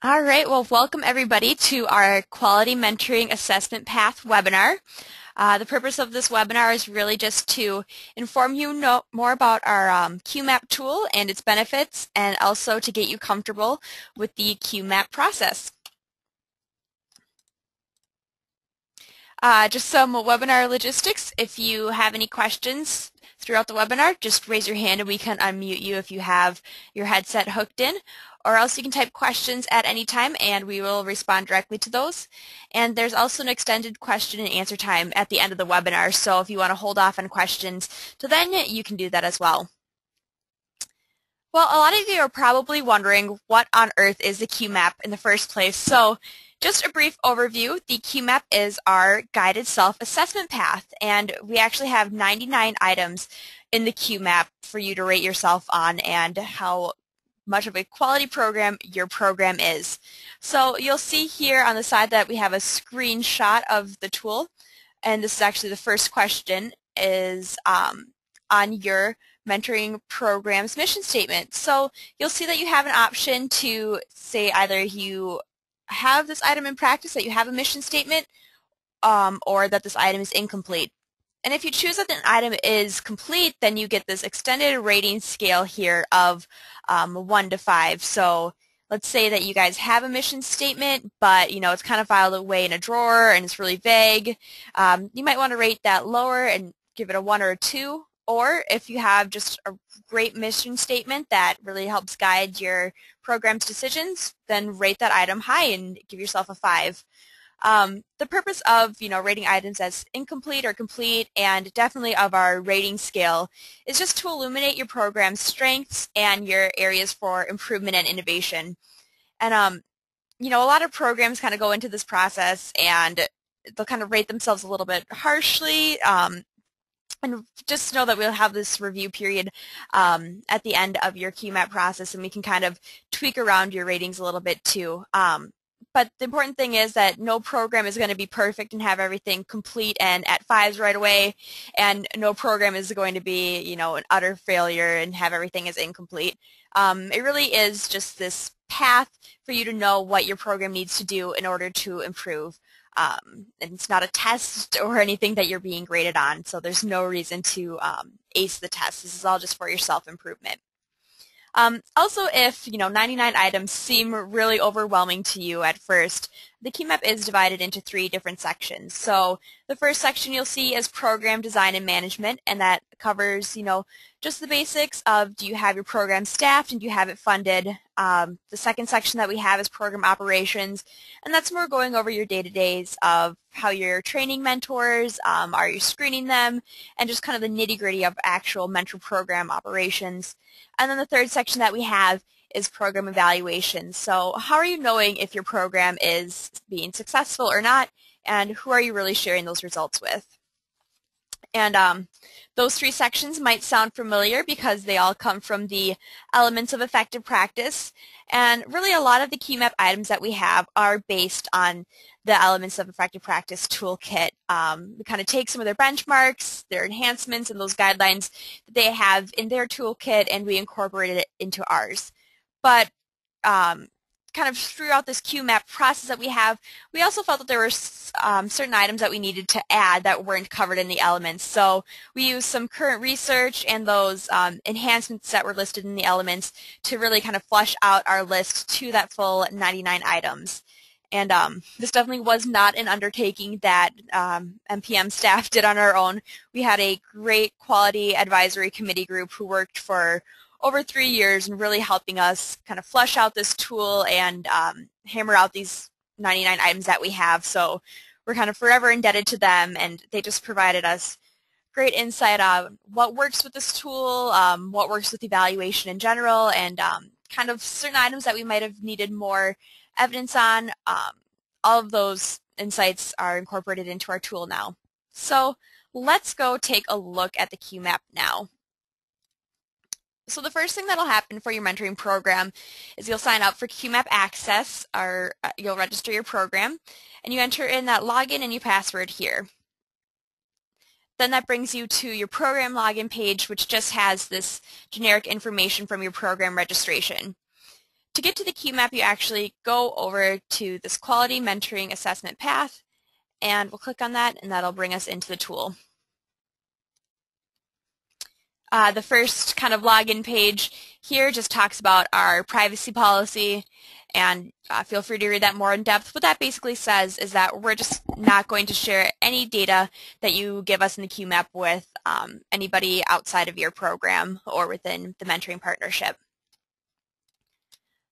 All right, well, welcome everybody to our Quality Mentoring Assessment Path webinar. The purpose of this webinar is really just to inform you more about our QMAP tool and its benefits, and also to get you comfortable with the QMAP process. Just some webinar logistics. If you have any questions throughout the webinar, just raise your hand and we can unmute you if you have your headset hooked in. Or else you can type questions at any time and we will respond directly to those. And there's also an extended question and answer time at the end of the webinar, so if you want to hold off on questions till then, you can do that as well. Well, a lot of you are probably wondering what on earth is the QMAP in the first place. So just a brief overview, the QMAP is our guided self-assessment path, and we actually have 99 items in the QMAP for you to rate yourself on and how much of a quality program your program is. So you'll see here on the side that we have a screenshot of the tool, and this is actually the first question is on your mentoring program's mission statement. So you'll see that you have an option to say either you have this item in practice, that you have a mission statement, or that this item is incomplete. And if you choose that an item is complete, then you get this extended rating scale here of 1 to 5. So let's say that you guys have a mission statement, but it's kind of filed away in a drawer and it's really vague. You might want to rate that lower and give it a 1 or a 2. Or if you have just a great mission statement that really helps guide your program's decisions, then rate that item high and give yourself a 5. The purpose of rating items as incomplete or complete, and definitely of our rating scale, is just to illuminate your program's strengths and your areas for improvement and innovation. And a lot of programs kind of go into this process and they'll kind of rate themselves a little bit harshly. And just know that we'll have this review period at the end of your QMAP process, and we can kind of tweak around your ratings a little bit too. But the important thing is that no program is going to be perfect and have everything complete and at 5s right away, and no program is going to be, an utter failure and have everything as incomplete. It really is just this path for you to know what your program needs to do in order to improve. And it's not a test or anything that you're being graded on, so there's no reason to ace the test. This is all just for your self-improvement. Also, if 99 items seem really overwhelming to you at first, the QMAP is divided into 3 different sections. So the first section you'll see is program design and management, and that covers just the basics of, do you have your program staffed and do you have it funded? The second section that we have is program operations, and that's more going over your day-to-days of how you're training mentors, are you screening them, and just kind of the nitty-gritty of actual mentor program operations. And then the third section that we have is program evaluation. So how are you knowing if your program is being successful or not, and who are you really sharing those results with? And those 3 sections might sound familiar because they all come from the elements of effective practice. And really a lot of the QMAP items that we have are based on the elements of effective practice toolkit. We kind of take some of their benchmarks, their enhancements, and those guidelines that they have in their toolkit, and we incorporated it into ours. But kind of throughout this QMAP process that we have, we also felt that there were certain items that we needed to add that weren't covered in the elements. So we used some current research and those enhancements that were listed in the elements to really kind of flush out our list to that full 99 items. And this definitely was not an undertaking that MPM staff did on our own. We had a great quality advisory committee group who worked for over 3 years and really helping us kind of flesh out this tool and hammer out these 99 items that we have. So we're kind of forever indebted to them, and they just provided us great insight on what works with this tool, what works with evaluation in general, and kind of certain items that we might have needed more evidence on. All of those insights are incorporated into our tool now. So let's go take a look at the QMAP now. So the first thing that'll happen for your mentoring program is you'll sign up for QMAP Access, or you'll register your program, and you enter in that login and your password here. Then that brings you to your program login page, which just has this generic information from your program registration. To get to the QMAP, you actually go over to this Quality Mentoring Assessment path, and we'll click on that, and that'll bring us into the tool. The first kind of login page here just talks about our privacy policy, and feel free to read that more in depth. What that basically says is that we're just not going to share any data that you give us in the QMAP with anybody outside of your program or within the mentoring partnership.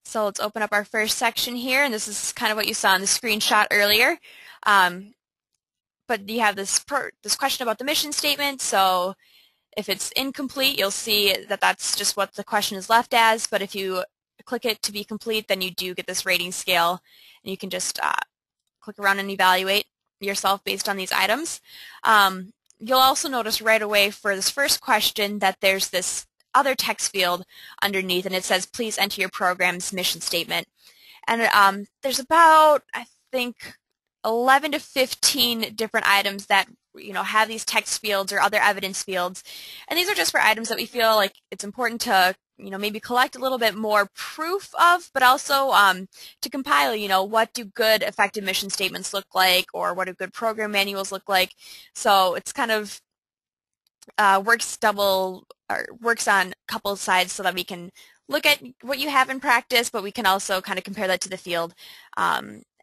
So let's open up our first section here, and this is kind of what you saw in the screenshot earlier. But you have this question about the mission statement, so if it's incomplete, you'll see that that's just what the question is left as, but if you click it to be complete, then you do get this rating scale, and you can just click around and evaluate yourself based on these items. You'll also notice right away for this first question that there's this other text field underneath, and it says, please enter your program's mission statement. And there's about, I think, 11 to 15 different items that have these text fields or other evidence fields, and these are just for items that we feel like it's important to maybe collect a little bit more proof of, but also to compile what do good effective mission statements look like, or what do good program manuals look like. So it's kind of works on a couple of sides so that we can look at what you have in practice, but we can also kind of compare that to the field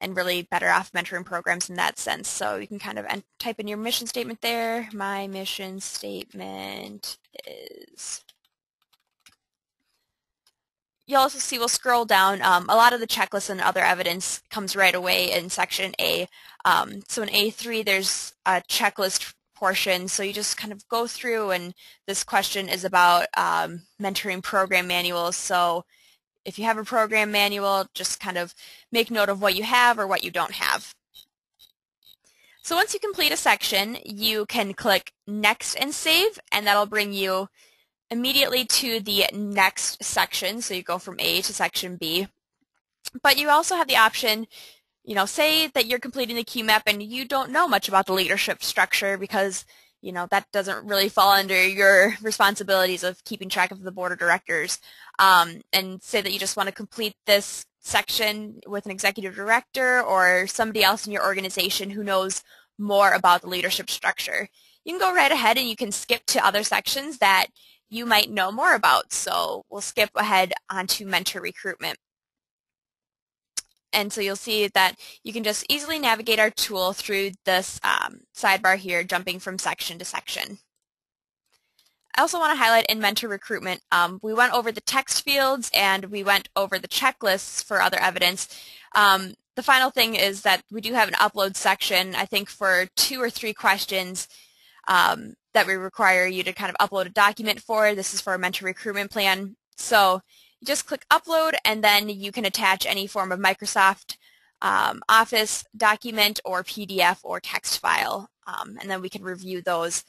and really better off mentoring programs in that sense. So you can kind of type in your mission statement there. My mission statement is... You'll also see, we'll scroll down, a lot of the checklists and other evidence comes right away in section A. So in A3 there's a checklist portion, so you just kind of go through, and this question is about mentoring program manuals. So if you have a program manual, just kind of make note of what you have or what you don't have. So once you complete a section, you can click Next and Save, and that'll bring you immediately to the next section. So you go from A to section B. But you also have the option, say that you're completing the QMAP and you don't know much about the leadership structure because that doesn't really fall under your responsibilities of keeping track of the board of directors. And say that you just want to complete this section with an executive director or somebody else in your organization who knows more about the leadership structure. You can go right ahead and you can skip to other sections that you might know more about. So we'll skip ahead onto mentor recruitment. And so you'll see that you can just easily navigate our tool through this sidebar here, jumping from section to section. I also want to highlight in mentor recruitment, we went over the text fields and we went over the checklists for other evidence. The final thing is that we do have an upload section, I think for 2 or 3 questions that we require you to kind of upload a document for. This is for a mentor recruitment plan. So you just click upload, and then you can attach any form of Microsoft Office document or PDF or text file, and then we can review those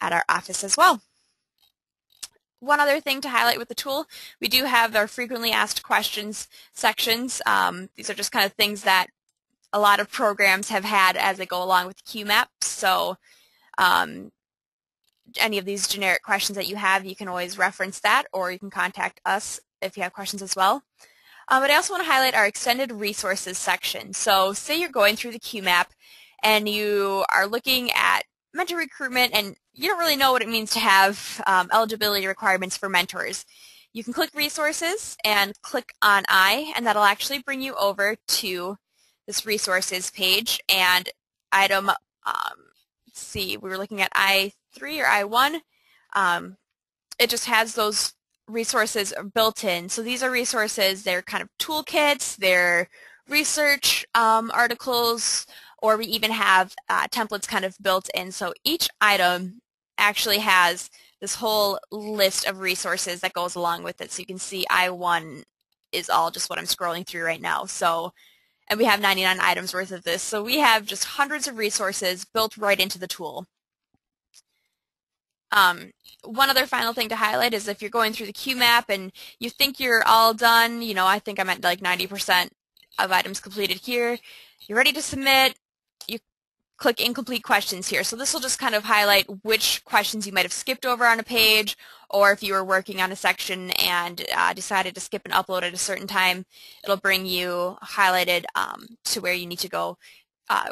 at our office as well. One other thing to highlight with the tool, we do have our frequently asked questions sections. These are just kind of things that a lot of programs have had as they go along with QMAP. So any of these generic questions that you have, you can always reference that, or you can contact us if you have questions as well. But I also want to highlight our extended resources section. So say you're going through the QMAP and you are looking at mentor recruitment and you don't really know what it means to have eligibility requirements for mentors. You can click resources and click on I, and that'll actually bring you over to this resources page. And item, let's see, we were looking at I3 or I1. It just has those resources built in. So these are resources, they're kind of toolkits, they're research articles, or we even have templates kind of built in. So each item actually has this whole list of resources that goes along with it. So you can see I1 is all just what I'm scrolling through right now. So, and we have 99 items worth of this. So we have just hundreds of resources built right into the tool. One other final thing to highlight is if you're going through the QMAP and you think you're all done, I think I'm at like 90% of items completed here, you're ready to submit, you click incomplete questions here. So this will just kind of highlight which questions you might have skipped over on a page, or if you were working on a section and decided to skip an upload at a certain time, it'll bring you highlighted to where you need to go,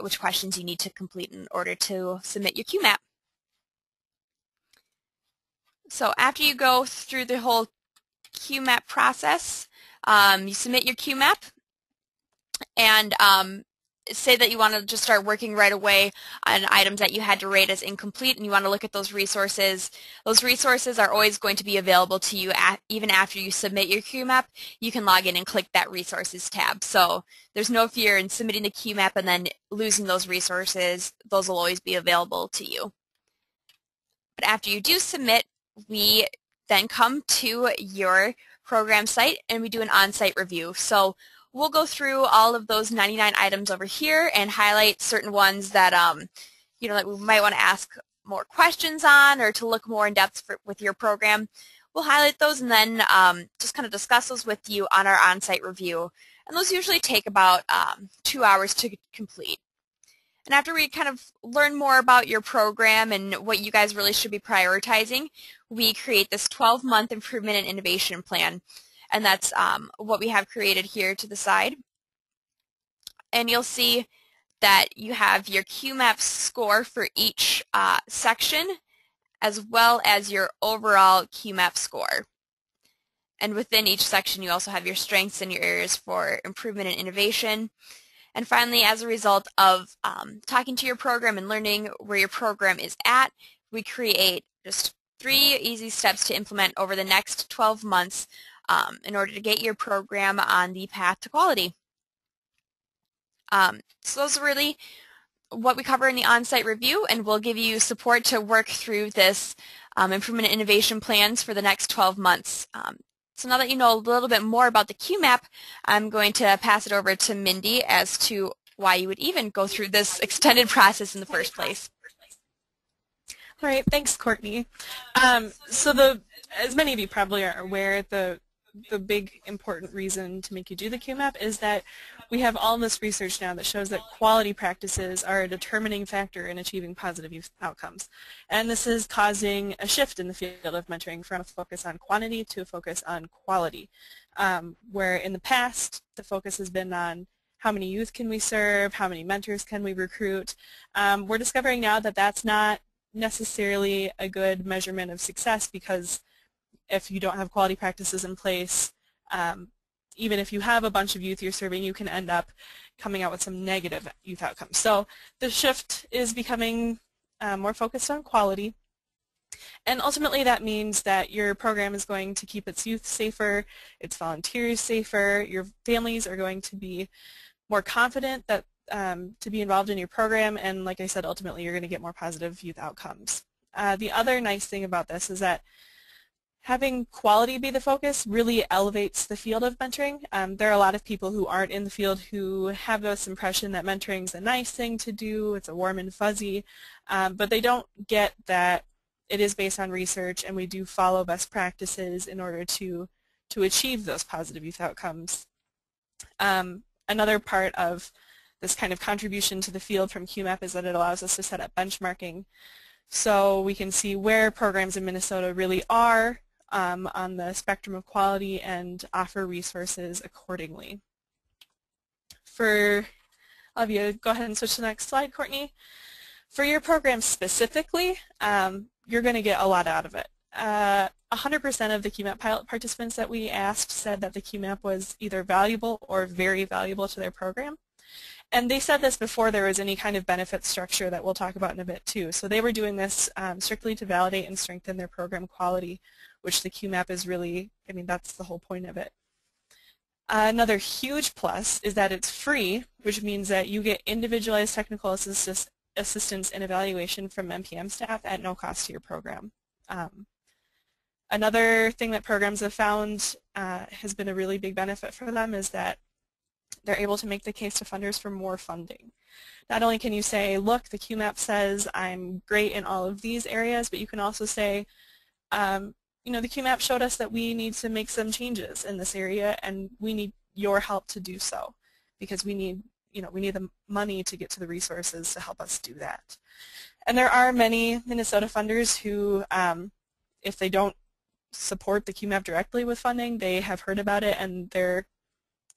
which questions you need to complete in order to submit your QMAP. So after you go through the whole QMAP process, you submit your QMAP, and say that you want to just start working right away on items that you had to rate as incomplete, and you want to look at those resources. Those resources are always going to be available to you even after you submit your QMAP. You can log in and click that resources tab. So there's no fear in submitting the QMAP and then losing those resources. Those will always be available to you. But after you do submit, we then come to your program site and we do an on-site review. So we'll go through all of those 99 items over here and highlight certain ones that that we might want to ask more questions on, or to look more in depth with your program. We'll highlight those and then just kind of discuss those with you on our on-site review. And those usually take about 2 hours to complete. And after we kind of learn more about your program and what you guys really should be prioritizing, we create this 12-month improvement and innovation plan. And that's what we have created here to the side. And you'll see that you have your QMAP score for each section, as well as your overall QMAP score. And within each section, you also have your strengths and your areas for improvement and innovation. And finally, as a result of talking to your program and learning where your program is at, we create just 3 easy steps to implement over the next 12 months in order to get your program on the path to quality. So those are really what we cover in the on-site review, and we'll give you support to work through this improvement and innovation plans for the next 12 months. So now that you know a little bit more about the QMAP, I'm going to pass it over to Mindy as to why you would even go through this extended process in the first place. All right, thanks, Courtney. As many of you probably are aware, the big important reason to make you do the QMAP is that we have all this research now that shows that quality practices are a determining factor in achieving positive youth outcomes. And this is causing a shift in the field of mentoring from a focus on quantity to a focus on quality, where in the past the focus has been on how many youth can we serve, how many mentors can we recruit. We're discovering now that that's not necessarily a good measurement of success, because if you don't have quality practices in place, even if you have a bunch of youth you're serving, you can end up coming out with some negative youth outcomes. So the shift is becoming more focused on quality, and ultimately that means that your program is going to keep its youth safer, its volunteers safer, your families are going to be more confident that to be involved in your program, and like I said, ultimately you're going to get more positive youth outcomes. The other nice thing about this is that having quality be the focus really elevates the field of mentoring. There are a lot of people who aren't in the field who have this impression that mentoring is a nice thing to do, it's a warm and fuzzy, but they don't get that it is based on research and we do follow best practices in order to achieve those positive youth outcomes. Another part of this kind of contribution to the field from QMAP is that it allows us to set up benchmarking, so we can see where programs in Minnesota really are on the spectrum of quality and offer resources accordingly. For all of you, go ahead and switch to the next slide, Courtney. For your program specifically, you're going to get a lot out of it. 100% of the QMAP pilot participants that we asked said that the QMAP was either valuable or very valuable to their program. And they said this before there was any kind of benefit structure that we'll talk about in a bit too. So they were doing this strictly to validate and strengthen their program quality, which the QMAP is really, I mean, that's the whole point of it. Another huge plus is that it's free, which means that you get individualized technical assistance and evaluation from MPM staff at no cost to your program. Another thing that programs have found has been a really big benefit for them is that they're able to make the case to funders for more funding. Not only can you say, look, the QMAP says I'm great in all of these areas, but you can also say, you know, the QMAP showed us that we need to make some changes in this area and we need your help to do so, because we need we need the money to get to the resources to help us do that. And there are many Minnesota funders who, if they don't support the QMAP directly with funding, they have heard about it and they're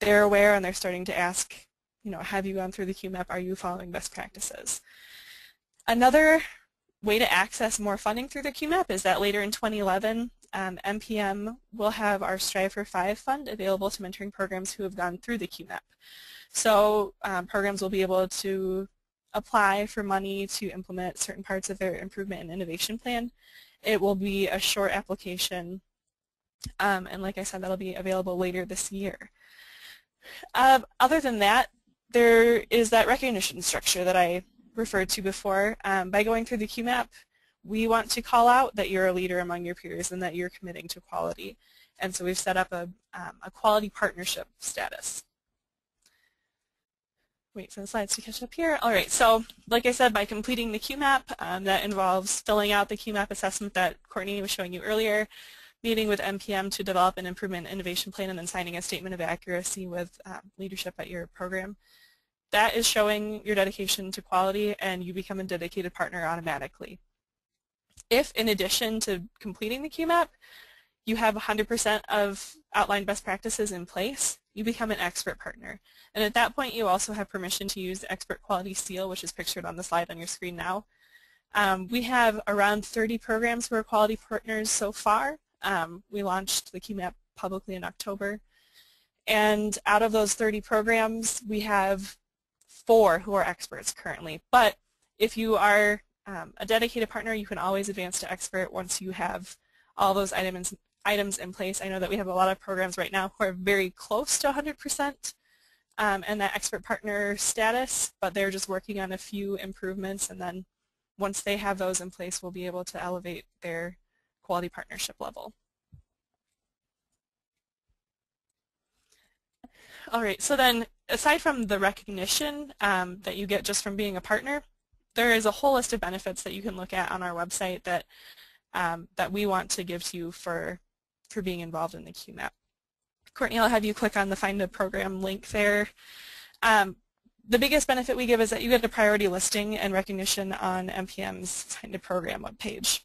aware and they're starting to ask, have you gone through the QMAP? Are you following best practices? Another way to access more funding through the QMAP is that later in 2011, MPM will have our Strive for 5 fund available to mentoring programs who have gone through the QMAP. So programs will be able to apply for money to implement certain parts of their improvement and innovation plan. It will be a short application, and like I said, that'll be available later this year. Other than that, there is that recognition structure that I referred to before. By going through the QMAP, we want to call out that you're a leader among your peers and that you're committing to quality. And so we've set up a quality partnership status. Wait for the slides to catch up here. All right, so like I said, by completing the QMAP, that involves filling out the QMAP assessment that Courtney was showing you earlier, meeting with MPM to develop an improvement innovation plan, and then signing a statement of accuracy with leadership at your program. That is showing your dedication to quality, and you become a dedicated partner automatically. If, in addition to completing the QMAP, you have 100% of outlined best practices in place, you become an expert partner. And at that point, you also have permission to use the Expert Quality Seal, which is pictured on the slide on your screen now. We have around 30 programs who are quality partners so far. We launched the QMAP publicly in October. And out of those 30 programs, we have 4 who are experts currently. But if you are a dedicated partner, you can always advance to expert once you have all those items in place. I know that we have a lot of programs right now who are very close to 100% and that expert partner status, but they're just working on a few improvements, and then once they have those in place, we'll be able to elevate their quality partnership level. All right, so then aside from the recognition that you get just from being a partner, there is a whole list of benefits that you can look at on our website that that we want to give to you for being involved in the QMAP. Courtney, I'll have you click on the Find a Program link there. The biggest benefit we give is that you get a priority listing and recognition on MPM's Find a Program webpage.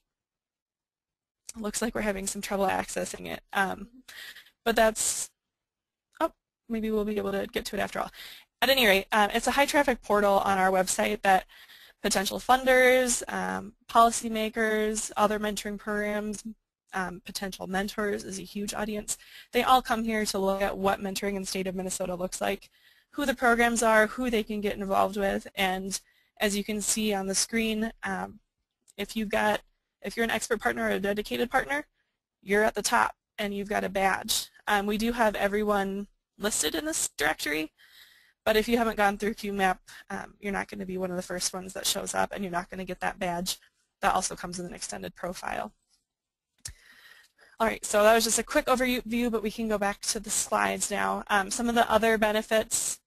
Looks like we're having some trouble accessing it, but that's, oh, maybe we'll be able to get to it after all. At any rate, it's a high traffic portal on our website that potential funders, policymakers, other mentoring programs, potential mentors is a huge audience. They all come here to look at what mentoring in the state of Minnesota looks like, who the programs are, who they can get involved with, and as you can see on the screen, if you're an expert partner or a dedicated partner, you're at the top and you've got a badge. We do have everyone listed in this directory, but if you haven't gone through QMAP, you're not going to be one of the first ones that shows up, and you're not going to get that badge. That also comes with an extended profile. All right, so that was just a quick overview, but we can go back to the slides now. Some of the other benefits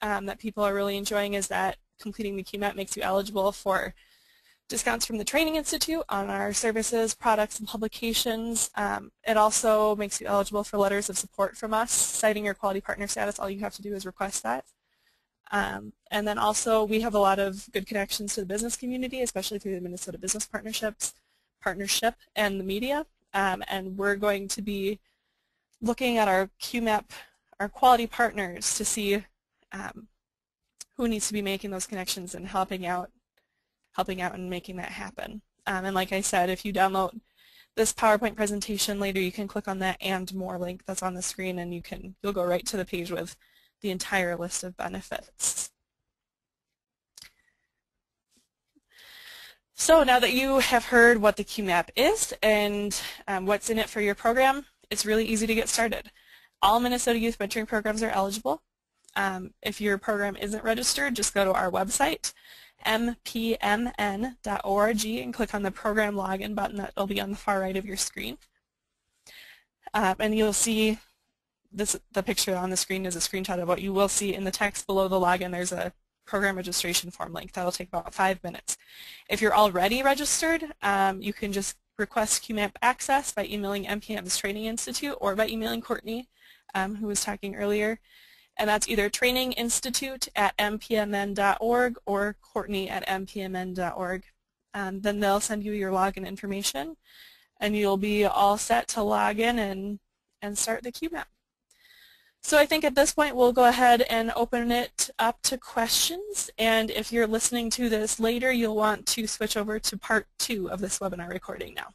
that people are really enjoying is that completing the QMAP makes you eligible for discounts from the Training Institute on our services, products, and publications. It also makes you eligible for letters of support from us, citing your quality partner status. All you have to do is request that. And then also we have a lot of good connections to the business community, especially through the Minnesota Business Partnership and the media. And we're going to be looking at our QMAP, our quality partners, to see who needs to be making those connections and helping out and making that happen. And like I said, if you download this PowerPoint presentation later, you can click on that "and more" link that's on the screen, and you'll go right to the page with the entire list of benefits. So now that you have heard what the QMAP is and what's in it for your program, it's really easy to get started. All Minnesota Youth Mentoring programs are eligible. If your program isn't registered, just go to our website, mpmn.org, and click on the Program Login button that will be on the far right of your screen. And you'll see the picture on the screen is a screenshot of what you will see in the text below the login. There's a program registration form link. That'll take about 5 minutes. If you're already registered, you can just request QMAP access by emailing MPM's Training Institute or by emailing Courtney, who was talking earlier. And that's either traininginstitute@mpmn.org or Courtney@mpmn.org. Then they'll send you your login information, and you'll be all set to log in and start the QMAP. So I think at this point we'll go ahead and open it up to questions, and if you're listening to this later, you'll want to switch over to part 2 of this webinar recording now.